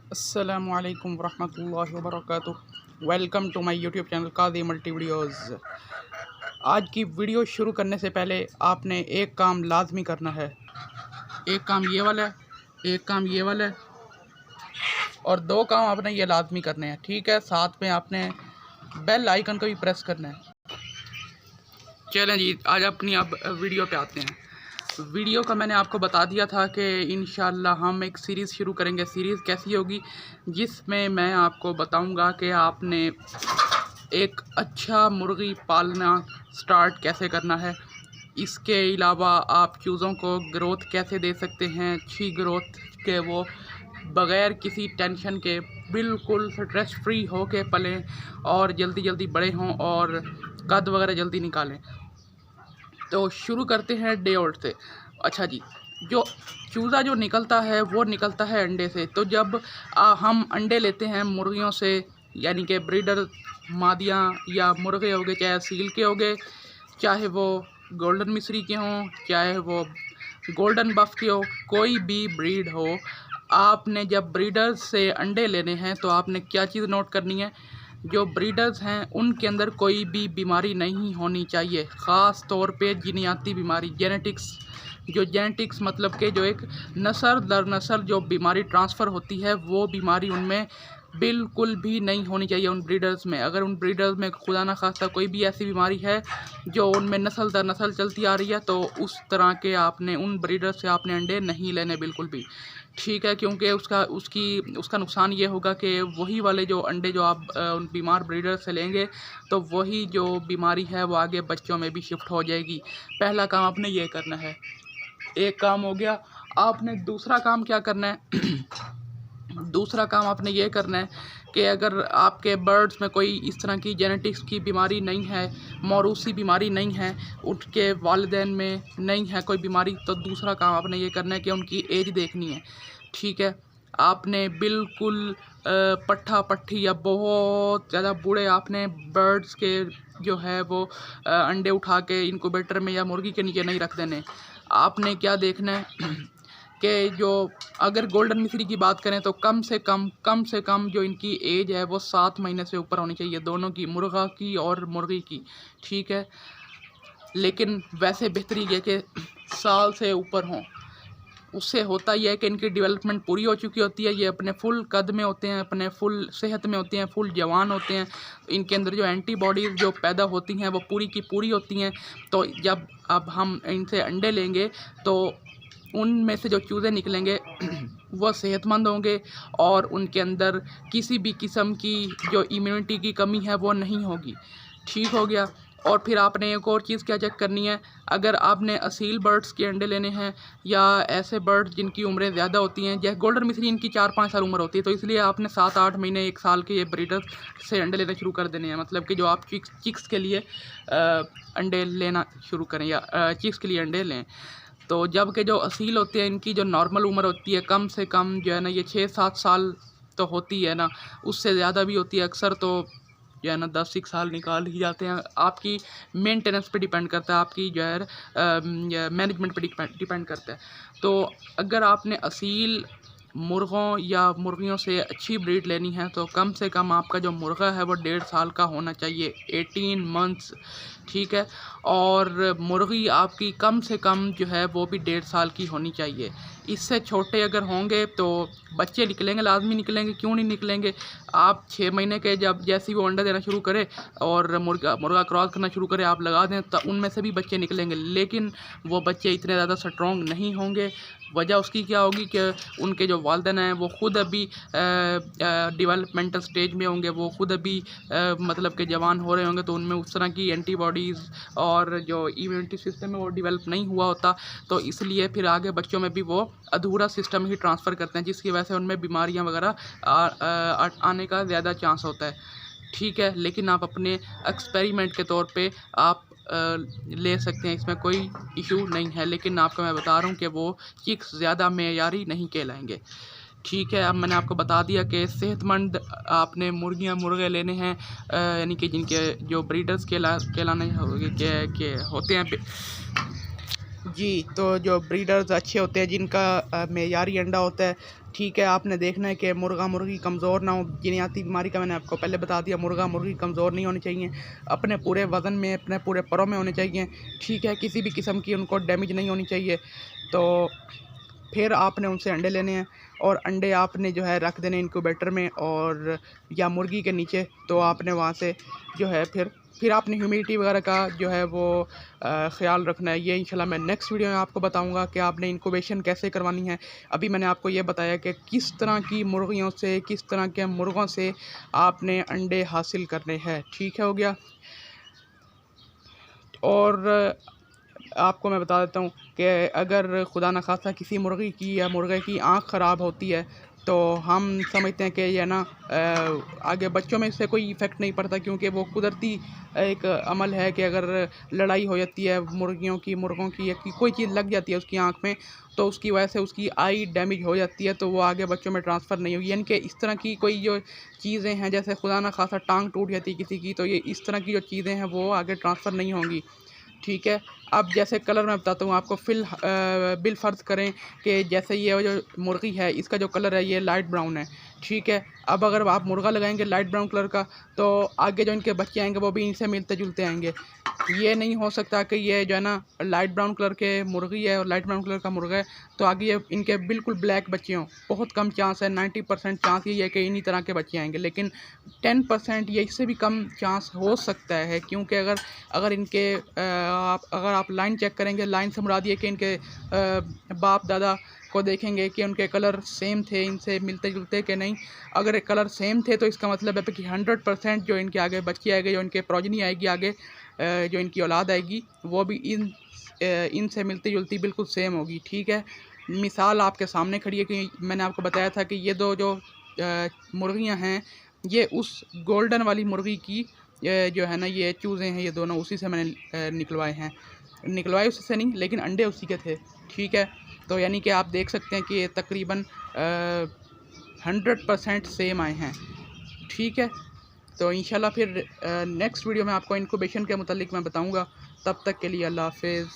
अस्सलामुअलैकुम वरहमतुल्लाहि वबरकातुहू। Welcome to my YouTube channel Kadi multi videos. आज की वीडियो शुरू करने से पहले आपने एक काम लाजमी करना है। एक काम ये वाला है, एक काम ये वाला है और दो काम आपने ये लाजमी करने हैं, ठीक है। साथ में आपने बेल आइकन को भी प्रेस करना है। चलें जी, आज अपनी अब वीडियो पे आते हैं। वीडियो का मैंने आपको बता दिया था कि इंशाल्लाह हम एक सीरीज़ शुरू करेंगे। सीरीज़ कैसी होगी? जिसमें मैं आपको बताऊंगा कि आपने एक अच्छा मुर्गी पालना स्टार्ट कैसे करना है। इसके अलावा आप चूज़ों को ग्रोथ कैसे दे सकते हैं, अच्छी ग्रोथ के वो बग़ैर किसी टेंशन के बिल्कुल स्ट्रेस फ्री हो के पलें और जल्दी जल्दी बड़े हों और कद वगैरह जल्दी निकालें। तो शुरू करते हैं डे आउट से। अच्छा जी, जो चूज़ा जो निकलता है वो निकलता है अंडे से। तो जब हम अंडे लेते हैं मुर्गियों से, यानी कि ब्रीडर मादियाँ या मुर्गे हो गए, चाहे सील के हो गए, चाहे वो गोल्डन मिस्री के हों, चाहे वो गोल्डन बफ के हो, कोई भी ब्रीड हो, आपने जब ब्रीडर्स से अंडे लेने हैं तो आपने क्या चीज़ नोट करनी है? जो ब्रीडर्स हैं उनके अंदर कोई भी बीमारी नहीं होनी चाहिए, ख़ास तौर पे जीनियाती बीमारी, जेनेटिक्स। जो जेनेटिक्स मतलब कि जो एक नस्ल दर नस्ल जो बीमारी ट्रांसफ़र होती है, वो बीमारी उनमें बिल्कुल भी नहीं होनी चाहिए उन ब्रीडर्स में। अगर उन ब्रीडर्स में खुदा ना खास्ता कोई भी ऐसी बीमारी है जो उनमें नस्ल दर नस्ल चलती आ रही है, तो उस तरह के आपने उन ब्रीडर्स से आपने अंडे नहीं लेने बिल्कुल भी, ठीक है। क्योंकि उसका नुकसान ये होगा कि वही वाले जो अंडे जो आप उन बीमार ब्रीडर से लेंगे, तो वही जो बीमारी है वो आगे बच्चों में भी शिफ्ट हो जाएगी। पहला काम आपने ये करना है। एक काम हो गया। आपने दूसरा काम क्या करना है? दूसरा काम आपने ये करना है कि अगर आपके बर्ड्स में कोई इस तरह की जेनेटिक्स की बीमारी नहीं है, मौरूसी बीमारी नहीं है, उनके वालिदैन में नहीं है कोई बीमारी, तो दूसरा काम आपने ये करना है कि उनकी एज देखनी है, ठीक है। आपने बिल्कुल पट्ठा पट्ठी या बहुत ज़्यादा बूढ़े आपने बर्ड्स के जो है वो अंडे उठा के इनक्यूबेटर में या मुर्गी के नीचे नहीं रख देने। आपने क्या देखना है कि जो अगर गोल्डन मिस्री की बात करें तो कम से कम जो इनकी एज है वो 7 महीने से ऊपर होनी चाहिए, दोनों की, मुर्गा की और मुर्गी की, ठीक है। लेकिन वैसे बेहतरी है कि साल से ऊपर हों। उससे होता यह है कि इनकी डेवलपमेंट पूरी हो चुकी होती है, ये अपने फुल कद में होते हैं, अपने फुल सेहत में होते हैं, फुल जवान होते हैं। इनके अंदर जो एंटीबॉडीज़ जो पैदा होती हैं वो पूरी की पूरी होती हैं। तो जब अब हम इनसे अंडे लेंगे तो उनमें से जो चूज़े निकलेंगे वो सेहतमंद होंगे और उनके अंदर किसी भी किस्म की जो इम्यूनिटी की कमी है वो नहीं होगी, ठीक हो गया। और फिर आपने एक और चीज़ क्या चेक करनी है, अगर आपने असील बर्ड्स के अंडे लेने हैं या ऐसे बर्ड्स जिनकी उम्रें ज़्यादा होती हैं, जैसे गोल्डन मिस्री इनकी 4-5 साल उम्र होती है, तो इसलिए आपने 7-8 महीने 1 साल के ये ब्रीडर से अंडे लेना शुरू कर देने हैं। मतलब कि जो आप चिक्स के लिए अंडे लेना शुरू करें या चिक्स के लिए अंडे लें। तो जब के जो असील होते हैं इनकी जो नॉर्मल उम्र होती है कम से कम जो है ना, ये 6-7 साल तो होती है ना, उससे ज़्यादा भी होती है अक्सर, तो जो है ना 10 साल निकाल ही जाते हैं। आपकी मेंटेनेंस पे डिपेंड करता है, आपकी जो है मैनेजमेंट पे डिपेंड करता है। तो अगर आपने असील मुर्गों या मुर्गियों से अच्छी ब्रीड लेनी है तो कम से कम आपका जो मुर्गा है वो 1.5 साल का होना चाहिए, 18 मंथ्स, ठीक है। और मुर्गी आपकी कम से कम जो है वो भी 1.5 साल की होनी चाहिए। इससे छोटे अगर होंगे तो बच्चे निकलेंगे, लाजमी निकलेंगे, क्यों नहीं निकलेंगे। आप 6 महीने के जब जैसे ही वो अंडा देना शुरू करे और मुर्गा क्रॉस करना शुरू करे, आप लगा दें तो उनमें से भी बच्चे निकलेंगे, लेकिन वो बच्चे इतने ज़्यादा स्ट्रॉन्ग नहीं होंगे। वजह उसकी क्या होगी कि उनके जो वालिदैन हैं वो ख़ुद अभी डेवलपमेंटल स्टेज में होंगे, वो ख़ुद अभी मतलब कि जवान हो रहे होंगे, तो उनमें उस तरह की एंटीबॉडीज़ और जो इम्यूनिटी सिस्टम है वो डेवलप नहीं हुआ होता। तो इसलिए फिर आगे बच्चों में भी वो अधूरा सिस्टम ही ट्रांसफ़र करते हैं, जिसकी वजह से उनमें बीमारियां वगैरह आने का ज़्यादा चांस होता है, ठीक है। लेकिन आप अपने एक्सपेरिमेंट के तौर पे आप ले सकते हैं, इसमें कोई इशू नहीं है। लेकिन आपको मैं बता रहा हूँ कि वो चिक्स ज़्यादा मेयारी नहीं कहलाएंगे, ठीक है। अब मैंने आपको बता दिया कि सेहतमंद आपने मुर्गियाँ मुर्गे लेने हैं, यानी कि जिनके जो ब्रीडर्स कहलाने के होते हैं जी, तो जो ब्रीडर्स अच्छे होते हैं जिनका मेयारी अंडा होता है, ठीक है, आपने देखना है कि मुर्गा मुर्गी कमज़ोर ना हो। जिनियाती बीमारी का मैंने आपको पहले बता दिया, मुर्गा मुर्गी कमज़ोर नहीं होनी चाहिए, अपने पूरे वज़न में, अपने पूरे परों में होने चाहिए, ठीक है, किसी भी किस्म की उनको डैमेज नहीं होनी चाहिए। तो फिर आपने उनसे अंडे लेने हैं और अंडे आपने जो है रख देने इनक्यूबेटर में और या मुर्गी के नीचे। तो आपने वहाँ से जो है फिर आपने ह्यूमिडिटी वगैरह का जो है वो ख़्याल रखना है। ये इंशाल्लाह मैं नेक्स्ट वीडियो में आपको बताऊंगा कि आपने इनक्यूबेशन कैसे करवानी है। अभी मैंने आपको ये बताया कि किस तरह की मुर्गियों से, किस तरह के मुर्गों से आपने अंडे हासिल करने हैं, ठीक है, हो गया। और आपको मैं बता देता हूँ कि अगर खुदा न खास्ता किसी मुर्गी की या मुर्गे की आँख ख़राब होती है तो हम समझते हैं कि ये ना आगे बच्चों में इससे कोई इफ़ेक्ट नहीं पड़ता, क्योंकि वो कुदरती एक अमल है कि अगर लड़ाई हो जाती है मुर्गियों की, मुर्गों की, या कोई चीज़ लग जाती है उसकी आँख में, तो उसकी वजह से उसकी आई डैमेज हो जाती है, तो वो आगे बच्चों में ट्रांसफ़र नहीं होगी। यानी कि इस तरह की कोई जो चीज़ें हैं, जैसे खुदा न खास्ता टांग टूट जाती है किसी की, तो ये इस तरह की जो चीज़ें हैं वो आगे ट्रांसफ़र नहीं होंगी, ठीक है। अब जैसे कलर मैं बताता हूँ आपको, बिल फ़र्ज़ करें कि जैसे ये जो मुर्गी है इसका जो कलर है ये लाइट ब्राउन है, ठीक है। अब अगर आप मुर्गा लगाएंगे लाइट ब्राउन कलर का, तो आगे जो इनके बच्चे आएंगे वो भी इनसे मिलते जुलते आएंगे। ये नहीं हो सकता कि ये जो है ना लाइट ब्राउन कलर के मुर्गी है और लाइट ब्राउन कलर का मुर्गा है तो आगे ये इनके बिल्कुल ब्लैक बच्चे हों। बहुत कम चांस है, 90% चांस ये है कि इन्हीं तरह के बच्चे आएंगे, लेकिन 10% या इससे भी कम चांस हो सकता है, क्योंकि अगर इनके अगर आप लाइन चेक करेंगे, लाइन से मुराद ये कि इनके बाप दादा को देखेंगे कि उनके कलर सेम थे, इनसे मिलते जुलते कि नहीं। अगर कलर सेम थे तो इसका मतलब है कि 100% जो इनके आगे बच्चे आएंगे, जो इनके प्रोजनी आएगी आगे, जो इनकी औलाद आएगी वो भी इनसे मिलती जुलती बिल्कुल सेम होगी, ठीक है। मिसाल आपके सामने खड़ी है कि मैंने आपको बताया था कि ये दो जो मुर्गियां हैं ये उस गोल्डन वाली मुर्गी की जो है ना ये चूज़े हैं, ये दोनों उसी से मैंने निकलवाए उससे नहीं, लेकिन अंडे उसी के थे, ठीक है। तो यानी कि आप देख सकते हैं कि ये तकरीबन 100% सेम आए हैं, ठीक है। तो इंशाल्लाह फिर नेक्स्ट वीडियो में आपको इनक्यूबेशन के मुतालिक मैं बताऊंगा। तब तक के लिए अल्लाह हाफिज़।